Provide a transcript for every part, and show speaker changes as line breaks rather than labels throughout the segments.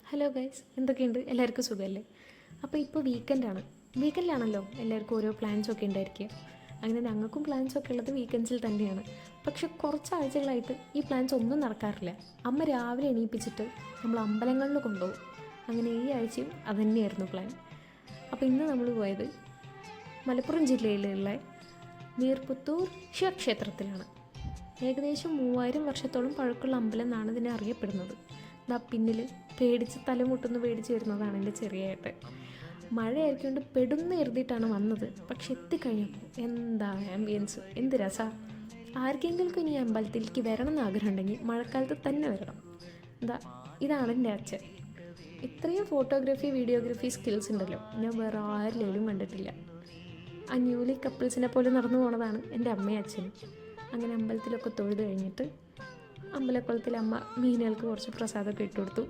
Hello guys, എന്തൊക്കെയുണ്ട്? എല്ലാവർക്കും സുഖമല്ലേ? അപ്പോൾ ഇപ്പോൾ വീക്കെൻഡിലാണല്ലോ എല്ലാവർക്കും ഓരോ പ്ലാൻസൊക്കെ ഉണ്ടായിരിക്കുക. അങ്ങനെ ഞങ്ങൾക്കും പ്ലാൻസൊക്കെ ഉള്ളത് വീക്കെൻഡ്സിൽ തന്നെയാണ്. പക്ഷെ കുറച്ച് ആഴ്ചകളായിട്ട് ഈ പ്ലാൻസ് ഒന്നും നടക്കാറില്ല. അമ്മ രാവിലെ എണീപ്പിച്ചിട്ട് നമ്മൾ അമ്പലങ്ങളിൽ കൊണ്ടുപോകും. അങ്ങനെ ഈ ആഴ്ചയും അതുതന്നെയായിരുന്നു പ്ലാൻ. അപ്പോൾ ഇന്ന് നമ്മൾ പോയത് മലപ്പുറം ജില്ലയിലുള്ള നീർപുത്തൂർ ശിവക്ഷേത്രത്തിലാണ്. ഏകദേശം 3000 വർഷത്തോളം പഴക്കമുള്ള അമ്പലം എന്നാണ് ഇതിനെ അറിയപ്പെടുന്നത്. പിന്നിൽ പേടിച്ച് തലമുട്ടുന്ന് പേടിച്ച് വരുന്നതാണ് എൻ്റെ ചെറിയ ഏട്ടൻ. മഴയായിരിക്കൊണ്ട് പെടുന്ന് എഴുതിയിട്ടാണ് വന്നത്. പക്ഷെ എത്തിക്കഴിഞ്ഞപ്പോൾ എന്താ ആംബിയൻസ്, എന്ത് രസമാണ്! ആർക്കെങ്കിലും ഇനി അമ്പലത്തിലേക്ക് വരണം എന്ന് ആഗ്രഹം ഉണ്ടെങ്കിൽ മഴക്കാലത്ത് തന്നെ വരണം. ഇതാണ് എൻ്റെ അച്ഛൻ. ഇത്രയും ഫോട്ടോഗ്രാഫി വീഡിയോഗ്രാഫി സ്കിൽസ് ഉണ്ടല്ലോ, ഞാൻ വേറെ ആരിലും കണ്ടിട്ടില്ല. ആ ന്യൂലി കപ്പിൾസിനെ പോലെ നടന്നു പോണതാണ് എൻ്റെ അമ്മയും അച്ഛനും. അങ്ങനെ അമ്പലത്തിലൊക്കെ തൊഴുത് കഴിഞ്ഞിട്ട് അമ്പലക്കുളത്തിൽ അമ്മ മീനുകൾക്ക് കുറച്ച് പ്രസാദമൊക്കെ ഇട്ട് കൊടുത്തു.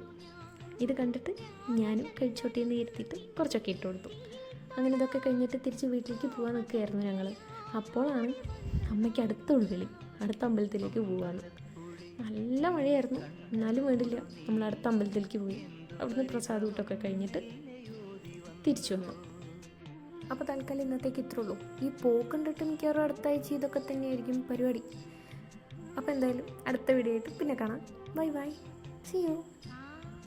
ഇത് കണ്ടിട്ട് ഞാനും കഴിച്ചോട്ടിന്ന് ഇരുത്തിയിട്ട് കുറച്ചൊക്കെ ഇട്ട് കൊടുത്തു. അങ്ങനെ ഇതൊക്കെ കഴിഞ്ഞിട്ട് തിരിച്ച് വീട്ടിലേക്ക് പോകാൻ നിൽക്കുകയായിരുന്നു ഞങ്ങൾ. അപ്പോഴാണ് അമ്മയ്ക്ക് അടുത്ത ഒഴുകലി, അടുത്ത അമ്പലത്തിലേക്ക് പോകാമെന്ന്. നല്ല മഴയായിരുന്നു, എന്നാലും വേണ്ടില്ല, നമ്മൾ അടുത്ത അമ്പലത്തിലേക്ക് പോയി. അവിടുന്ന് പ്രസാദം ഇട്ടൊക്കെ കഴിഞ്ഞിട്ട് തിരിച്ചു വന്നു. അപ്പോൾ തൽക്കാലം ഇന്നത്തേക്ക് ഇത്രേ ഉള്ളൂ. ഈ പോക്കണ്ടിട്ട് മിക്കവാറും അടുത്ത ആഴ്ച ഇതൊക്കെ തന്നെയായിരിക്കും പരിപാടി. അപ്പോൾ എന്തായാലും അടുത്ത വീഡിയോ ആയിട്ട് പിന്നെ കാണാം. Bye bye, see U.